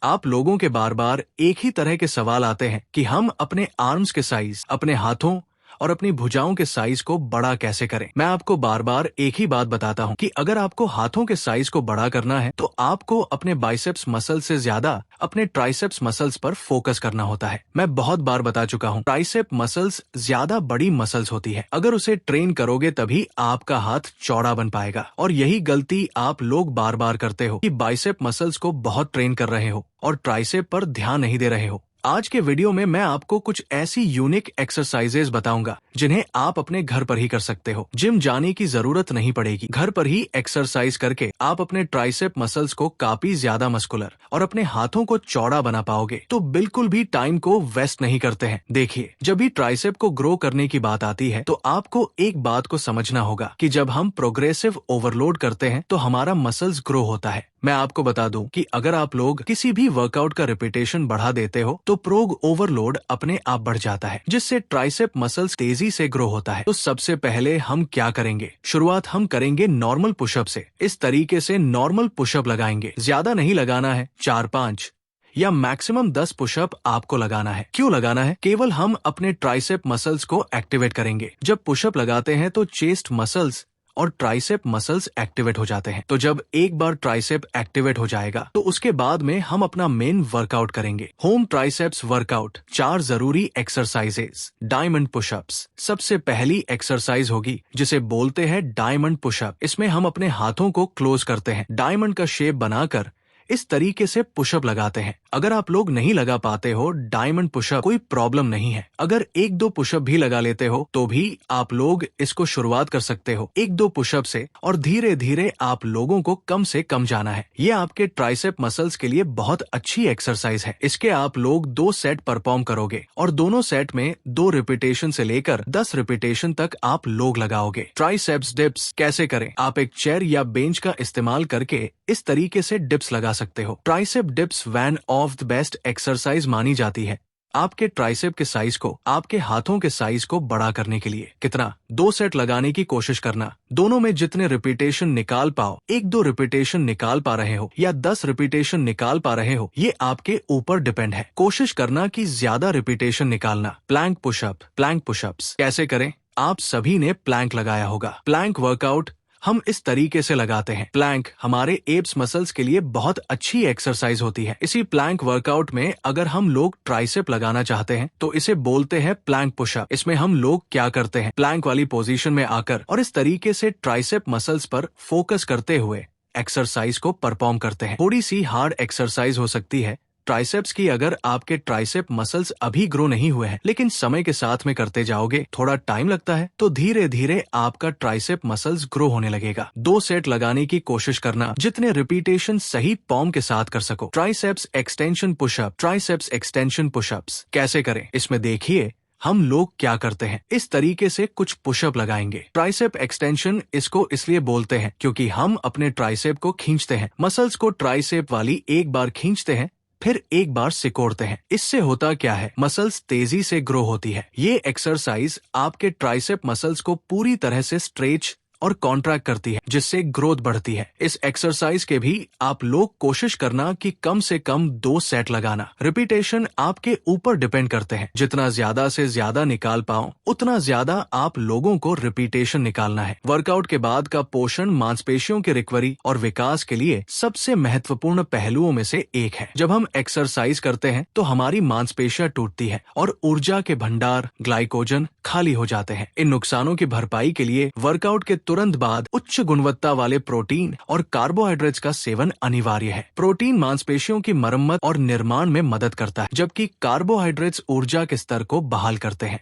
आप लोगों के बार बार एक ही तरह के सवाल आते हैं कि हम अपने आर्म्स के साइज, अपने हाथों और अपनी भुजाओं के साइज को बड़ा कैसे करें। मैं आपको बार बार एक ही बात बताता हूँ कि अगर आपको हाथों के साइज को बड़ा करना है तो आपको अपने बाइसेप्स मसल से ज्यादा अपने ट्राइसेप्स मसल्स पर फोकस करना होता है। मैं बहुत बार बता चुका हूँ, ट्राइसेप मसल्स ज्यादा बड़ी मसल्स होती है। अगर उसे ट्रेन करोगे तभी आपका हाथ चौड़ा बन पाएगा। और यही गलती आप लोग बार बार करते हो कि बाइसेप मसल्स को बहुत ट्रेन कर रहे हो और ट्राइसेप पर ध्यान नहीं दे रहे हो। आज के वीडियो में मैं आपको कुछ ऐसी यूनिक एक्सरसाइजेज बताऊंगा जिन्हें आप अपने घर पर ही कर सकते हो। जिम जाने की जरूरत नहीं पड़ेगी। घर पर ही एक्सरसाइज करके आप अपने ट्राइसेप मसल्स को काफी ज्यादा मस्कुलर और अपने हाथों को चौड़ा बना पाओगे। तो बिल्कुल भी टाइम को वेस्ट नहीं करते हैं। देखिए, जब भी ट्राइसेप को ग्रो करने की बात आती है तो आपको एक बात को समझना होगा कि जब हम प्रोग्रेसिव ओवरलोड करते हैं तो हमारा मसल्स ग्रो होता है। मैं आपको बता दूं कि अगर आप लोग किसी भी वर्कआउट का रिपीटेशन बढ़ा देते हो तो प्रोग ओवरलोड अपने आप बढ़ जाता है, जिससे ट्राइसेप मसल्स तेजी से ग्रो होता है। तो सबसे पहले हम क्या करेंगे? शुरुआत हम करेंगे नॉर्मल पुशअप से। इस तरीके से नॉर्मल पुशअप लगाएंगे। ज्यादा नहीं लगाना है, 4-5 या मैक्सिमम 10 पुशअप आपको लगाना है। क्यों लगाना है? केवल हम अपने ट्राइसेप मसल्स को एक्टिवेट करेंगे। जब पुशअप लगाते हैं तो चेस्ट मसल्स और ट्राइसेप मसल्स एक्टिवेट हो जाते हैं। तो जब एक बार ट्राइसेप एक्टिवेट हो जाएगा तो उसके बाद में हम अपना मेन वर्कआउट करेंगे, होम ट्राइसेप्स वर्कआउट। 4 जरूरी एक्सरसाइजेस। डायमंड पुशअप्स सबसे पहली एक्सरसाइज होगी जिसे बोलते हैं डायमंड पुशअप। इसमें हम अपने हाथों को क्लोज करते हैं, डायमंड का शेप बनाकर इस तरीके से पुशअप लगाते हैं। अगर आप लोग नहीं लगा पाते हो डायमंड पुशअप, कोई प्रॉब्लम नहीं है। अगर 1-2 पुशअप भी लगा लेते हो तो भी आप लोग इसको शुरुआत कर सकते हो 1-2 पुशअप से, और धीरे धीरे आप लोगों को कम से कम जाना है। ये आपके ट्राइसेप मसल्स के लिए बहुत अच्छी एक्सरसाइज है। इसके आप लोग 2 सेट परफॉर्म करोगे और दोनों सेट में 2 रिपीटेशन से लेकर 10 रिपीटेशन तक आप लोग लगाओगे। ट्राइसेप्स डिप्स कैसे करें? आप एक चेयर या बेंच का इस्तेमाल करके इस तरीके से डिप्स लगा सकते हो। Tricep dips one of the best exercise मानी जाती है आपके ट्राइसेप के साइज को आपके हाथों के साइज को बड़ा करने के लिए। कितना? 2 सेट लगाने की कोशिश करना। दोनों में जितने रिपीटेशन निकाल पाओ, 1-2 रिपीटेशन निकाल पा रहे हो या 10 रिपीटेशन निकाल पा रहे हो, ये आपके ऊपर डिपेंड है। कोशिश करना कि ज्यादा रिपीटेशन निकालना। Planck pushup. प्लैंक पुशअप्स कैसे करें? आप सभी ने प्लैंक लगाया होगा। प्लैंक वर्कआउट हम इस तरीके से लगाते हैं। प्लैंक हमारे एब्स मसल्स के लिए बहुत अच्छी एक्सरसाइज होती है। इसी प्लैंक वर्कआउट में अगर हम लोग ट्राइसेप लगाना चाहते हैं तो इसे बोलते हैं प्लैंक पुशअप। इसमें हम लोग क्या करते हैं? प्लैंक वाली पोजीशन में आकर और इस तरीके से ट्राइसेप मसल्स पर फोकस करते हुए एक्सरसाइज को परफॉर्म करते हैं। थोड़ी सी हार्ड एक्सरसाइज हो सकती है ट्राइसेप्स की। अगर आपके ट्राइसेप मसल्स अभी ग्रो नहीं हुए हैं लेकिन समय के साथ में करते जाओगे, थोड़ा टाइम लगता है, तो धीरे धीरे आपका ट्राइसेप मसल्स ग्रो होने लगेगा। 2 सेट लगाने की कोशिश करना, जितने रिपीटेशन सही फॉर्म के साथ कर सको। Triceps extension pushup. Triceps extension pushups कैसे करें? इसमें देखिए हम लोग क्या करते हैं। इस तरीके से कुछ पुशअप लगाएंगे। ट्राइसेप एक्सटेंशन इसको इसलिए बोलते हैं क्योंकि हम अपने ट्राइसेप को खींचते हैं। मसल्स को ट्राइसेप वाली एक बार खींचते हैं, फिर एक बार सिकोड़ते हैं। इससे होता क्या है? मसल्स तेजी से ग्रो होती है। ये एक्सरसाइज आपके ट्राइसेप मसल्स को पूरी तरह से स्ट्रेच और कॉन्ट्रैक्ट करती है, जिससे ग्रोथ बढ़ती है। इस एक्सरसाइज के भी आप लोग कोशिश करना कि कम से कम 2 सेट लगाना। रिपीटेशन आपके ऊपर डिपेंड करते हैं। जितना ज्यादा से ज्यादा निकाल पाओ उतना ज्यादा आप लोगों को रिपीटेशन निकालना है। वर्कआउट के बाद का पोषण मांसपेशियों की रिकवरी और विकास के लिए सबसे महत्वपूर्ण पहलुओं में से एक है। जब हम एक्सरसाइज करते हैं तो हमारी मांसपेशियां टूटती है और ऊर्जा के भंडार ग्लाइकोजन खाली हो जाते हैं। इन नुकसानों की भरपाई के लिए वर्कआउट के तुरंत बाद उच्च गुणवत्ता वाले प्रोटीन और कार्बोहाइड्रेट्स का सेवन अनिवार्य है। प्रोटीन मांसपेशियों की मरम्मत और निर्माण में मदद करता है, जबकि कार्बोहाइड्रेट्स ऊर्जा के स्तर को बहाल करते हैं।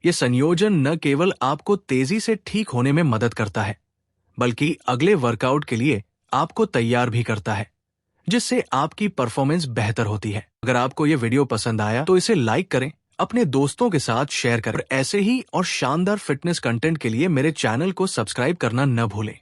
ये संयोजन न केवल आपको तेजी से ठीक होने में मदद करता है, बल्कि अगले वर्कआउट के लिए आपको तैयार भी करता है, जिससे आपकी परफॉर्मेंस बेहतर होती है। अगर आपको ये वीडियो पसंद आया तो इसे लाइक करें, अपने दोस्तों के साथ शेयर करें। ऐसे ही और शानदार फिटनेस कंटेंट के लिए मेरे चैनल को सब्सक्राइब करना न भूलें।